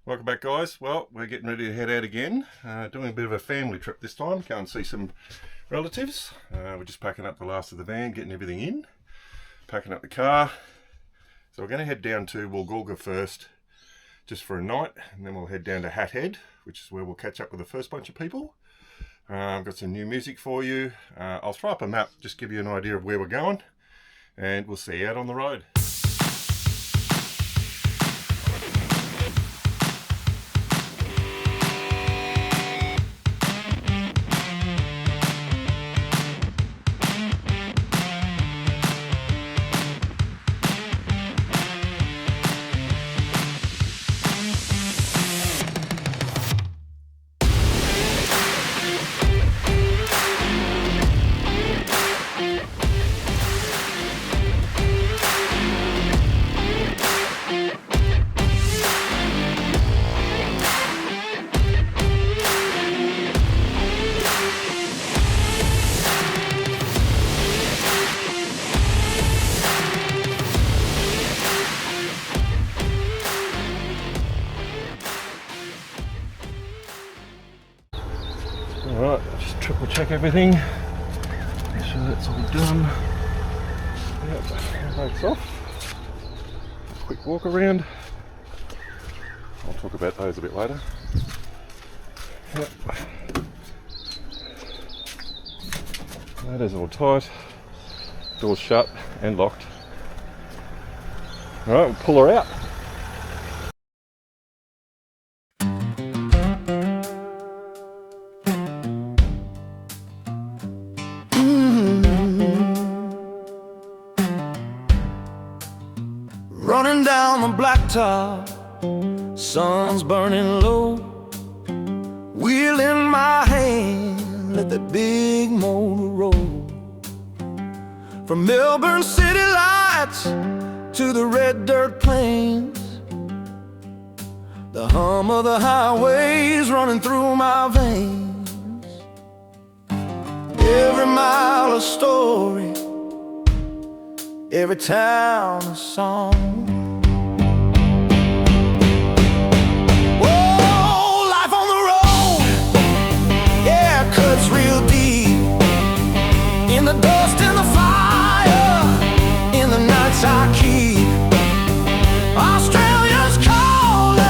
Welcome back, guys. Well, we're getting ready to head out again, doing a bit of a family trip this time, go and see some relatives. We're just packing up the last of the van, getting everything in, packing up the car. So we're going to head down to Woolgoolga first, just for a night, and then we'll head down to Hat Head, which is where we'll catch up with the first bunch of people. I've got some new music for you. I'll throw up a map, just give you an idea of where we're going, and we'll see you out on the road. Alright, just triple check everything, make sure that's all done. Yep, brakes off. Quick walk around. I'll talk about those a bit later. Yep. Ladder's all tight, door's shut and locked. Alright, we'll pull her out. Running down the blacktop, sun's burning low. Wheel in my hand, let that big motor roll. From Melbourne city lights to the red dirt plains, the hum of the highways running through my veins. Every mile a story, every town a song. Whoa, life on the road, yeah, cuts real deep. In the dust and the fire, in the nights I keep. Australia's calling,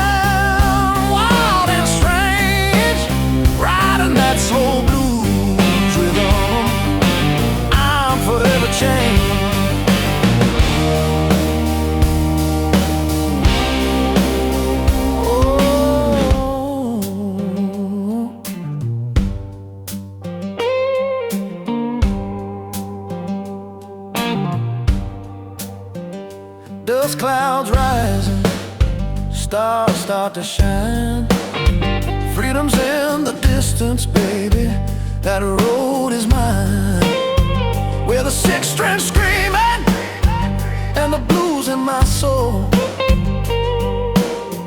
wild and strange, riding that slow blues rhythm. I'm forever changed. Dust clouds rising, stars start to shine. Freedom's in the distance, baby, that road is mine. Where the six string screaming and the blues in my soul.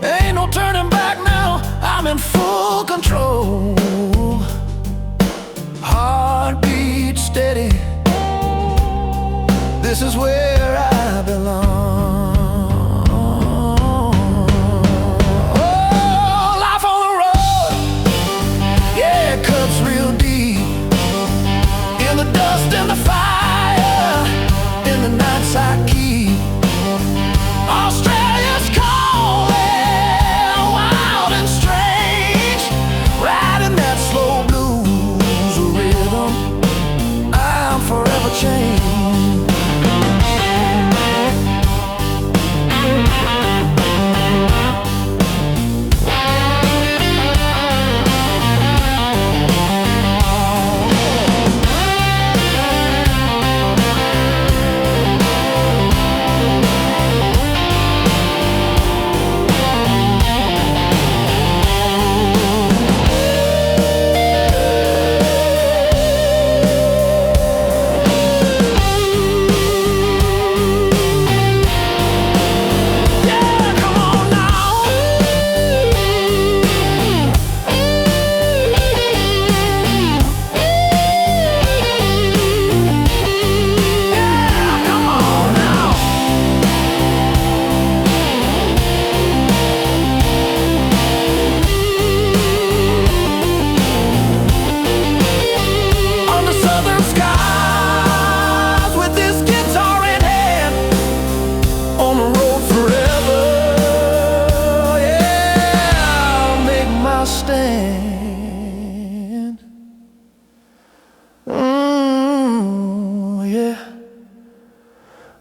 Ain't no turning back now, I'm in full control. Heartbeat steady, this is where I belong. In the fire, in the nights I keep. Australia's calling, wild and strange, riding that slow blues rhythm. I'm forever changed.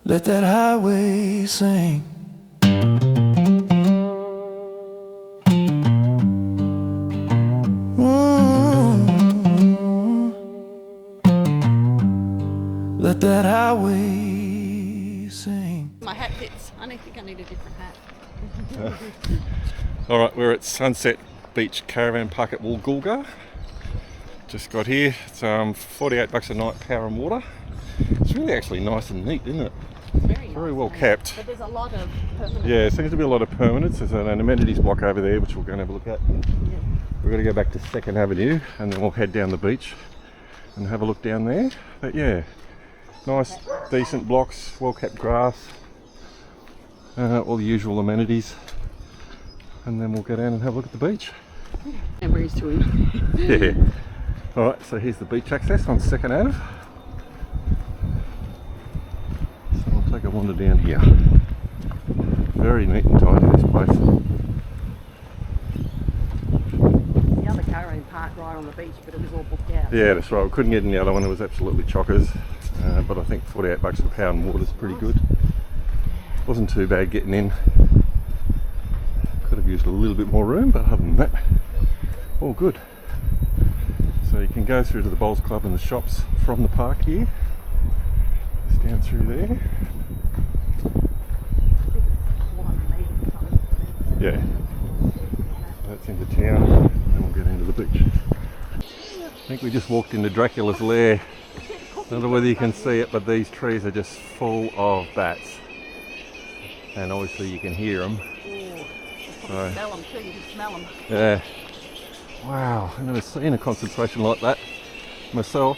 let that highway sing. Let that highway sing. My hat fits. I think I need a different hat. Alright, we're at Sunset Beach Caravan Park at Woolgoolga. Just got here. It's $48 a night, power and water. It's really actually nice and neat, isn't it? Very well kept. But there's a lot of permanent. Yeah, there seems to be a lot of permanents. There's an amenities block over there which we're going to have a look at. Yeah. We're going to go back to 2nd Avenue and then we'll head down the beach and have a look down there. But yeah, nice, decent blocks, well kept grass, all the usual amenities. And then we'll go down and have a look at the beach. Memories to him. Yeah. Alright, so here's the beach access on 2nd Ave. So we'll take a wander down here. Very neat and tidy, this place. The other caravan park right on the beach, but it was all booked out. Yeah, that's right. We couldn't get in the other one. It was absolutely chockers. But I think $48 a pound water is pretty good. Wasn't too bad getting in. Could have used a little bit more room, but other than that, all good. So you can go through to the bowls club and the shops from the park here. Just down through there. Yeah. That's into town, and we'll get into the beach. I think we just walked into Dracula's lair. I don't know whether you can see it, but these trees are just full of bats. And obviously you can hear them. So, Smell them too, you can smell them. yeah. Wow, I've never seen a concentration like that myself.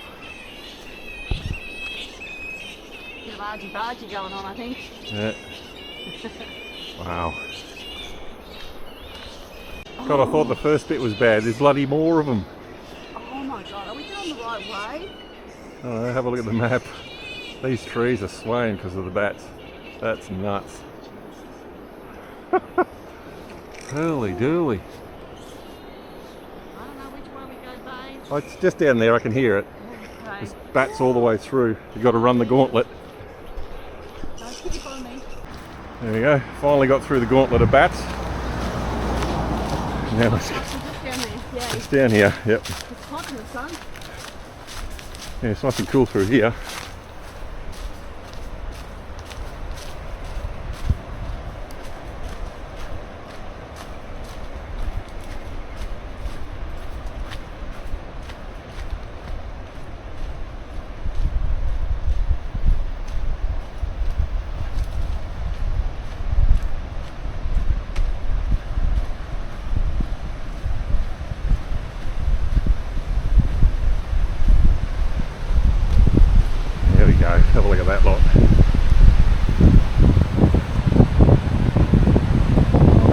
Bit of argy-bargy going on, I think. Yeah. Wow. God, I thought the first bit was bad. There's bloody more of them. Oh my god, are we going the right way? Oh, have a look at the map. These trees are swaying because of the bats. That's nuts. Holy dooly. I don't know which way we go, babe. Oh, it's just down there, I can hear it. Okay. There's bats all the way through. You've got to run the gauntlet. Don't keep on me. There we go. Finally got through the gauntlet of bats. Now it's Just down there, yeah. it's down here. Yep. It's hot in the sun. Yeah, it's nice and cool through here. There we go, have a look at that lot.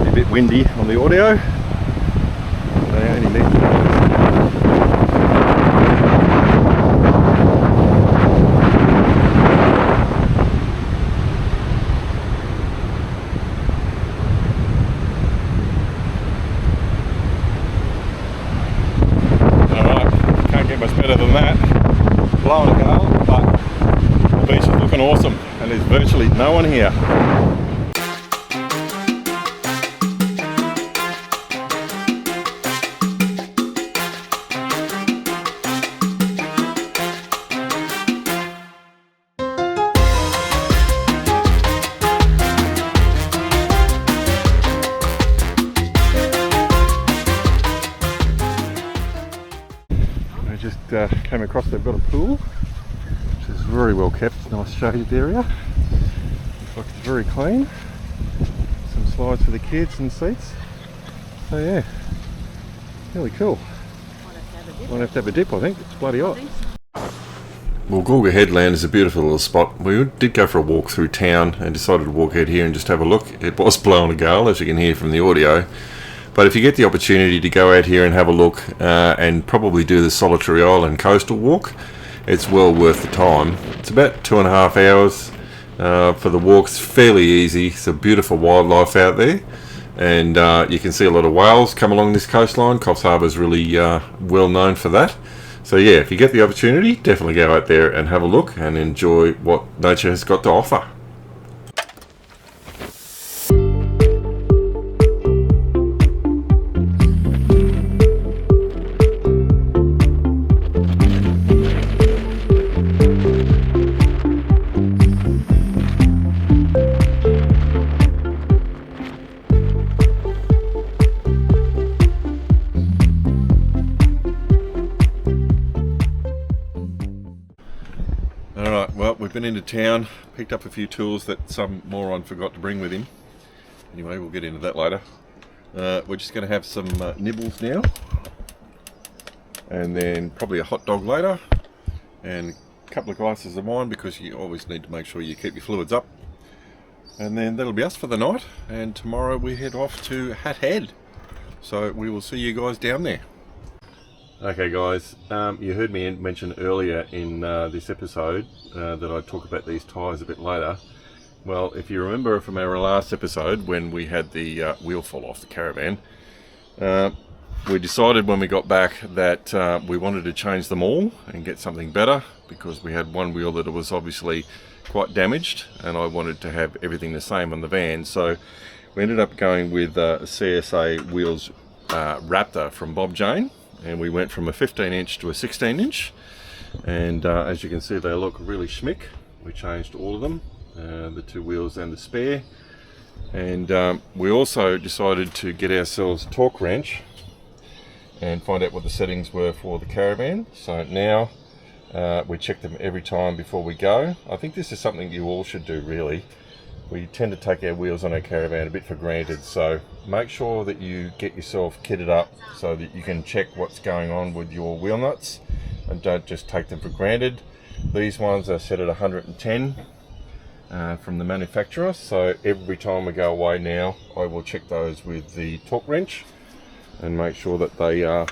A bit windy on the audio. They only need Alright, can't get much better than that. Blowing a gale, but the beach is looking awesome and there's virtually no one here. I just came across, they've got a pool, which is very well kept, nice shaded area. Looks like it's very clean. Some slides for the kids and seats. So yeah, really cool. Might have to have a dip, I think. It's bloody hot. Woolgoolga Headland is a beautiful little spot. We did go for a walk through town and decided to walk out here and just have a look. It was blowing a gale, as you can hear from the audio. But if you get the opportunity to go out here and have a look and probably do the Solitary Island coastal walk, it's well worth the time. It's about 2.5 hours for the walk. It's fairly easy. It's a beautiful wildlife out there, and you can see a lot of whales come along this coastline. Coffs Harbour is really well known for that. So yeah, if you get the opportunity, definitely go out there and have a look and enjoy what nature has got to offer. been into town, picked up a few tools that some moron forgot to bring with him. Anyway, we'll get into that later. We're just going to have some nibbles now, and then probably a hot dog later, and a couple of glasses of wine, because you always need to make sure you keep your fluids up. And then that'll be us for the night, and tomorrow we head off to Hat Head. So we will see you guys down there. Okay guys, you heard me mention earlier in this episode that I'd talk about these tyres a bit later. Well, if you remember from our last episode when we had the wheel fall off the caravan, we decided when we got back that we wanted to change them all and get something better, because we had one wheel that was obviously quite damaged and I wanted to have everything the same on the van. So we ended up going with CSA wheels Raptor from Bob Jane, and we went from a 15-inch to a 16-inch, and as you can see they look really schmick. We changed all of them, the two wheels and the spare, and we also decided to get ourselves a torque wrench and find out what the settings were for the caravan. So now we check them every time before we go. I think this is something you all should do really. We tend to take our wheels on our caravan a bit for granted, so make sure that you get yourself kitted up so that you can check what's going on with your wheel nuts and don't just take them for granted. These ones are set at 110 from the manufacturer, so every time we go away now I will check those with the torque wrench and make sure that they are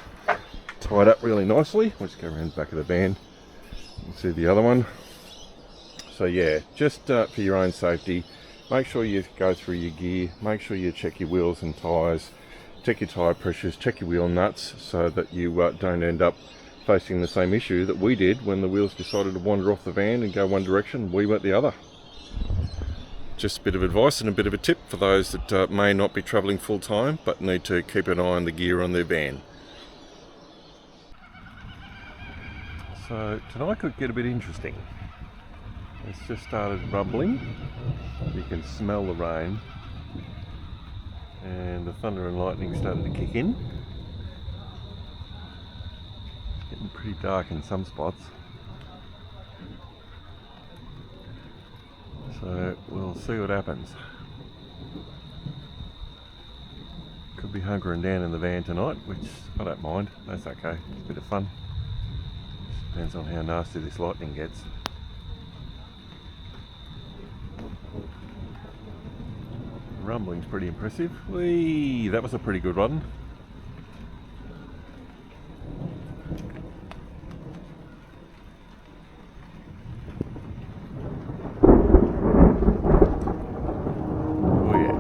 tied up really nicely. We'll just go around the back of the van and see the other one. So yeah, just for your own safety, make sure you go through your gear, make sure you check your wheels and tyres, check your tyre pressures, check your wheel nuts, so that you don't end up facing the same issue that we did when the wheels decided to wander off the van and go one direction, we went the other. Just a bit of advice and a bit of a tip for those that may not be travelling full time but need to keep an eye on the gear on their van. So tonight could get a bit interesting. It's just started rumbling. You can smell the rain, and the thunder and lightning started to kick in. It's getting pretty dark in some spots, so we'll see what happens. Could be hunkering down in the van tonight, which I don't mind. That's okay, it's a bit of fun. Depends on how nasty this lightning gets. Rumbling's pretty impressive. Whee! That was a pretty good one. Oh yeah.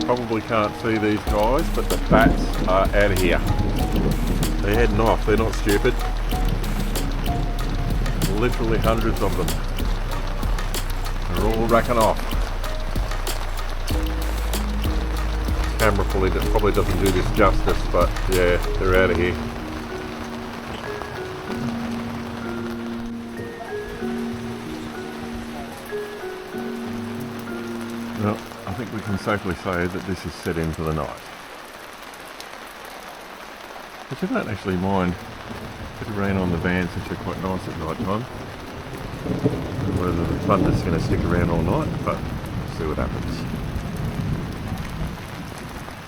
Probably can't see these guys, but the bats are out of here. They're heading off, they're not stupid. Literally hundreds of them. They're all racking off. Camera footage probably doesn't do this justice, but yeah, they're out of here. Well, I think we can safely say that this is set in for the night. Which I don't actually mind. A bit of rain on the van's actually quite nice at night time. Whether the thunder's going to stick around all night, but we'll see what happens.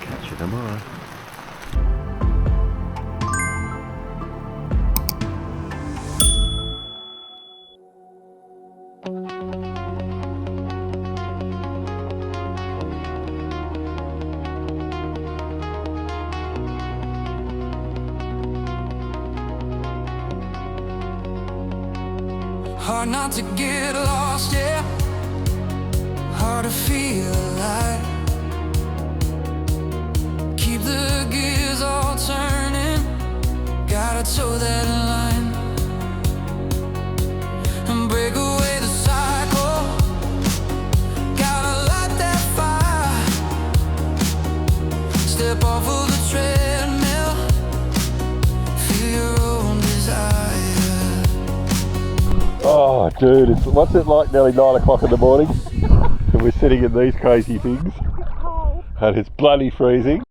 Catch you tomorrow. Hard not to get lost, yeah. Hard to feel alive. Keep the gears all turning. Gotta toe that line and break away the cycle. Gotta light that fire. Step off of the treadmill. Feel your own desire. Oh, dude, what's it like nearly 9 o'clock in the morning? And we're sitting in these crazy things. And it's bloody freezing.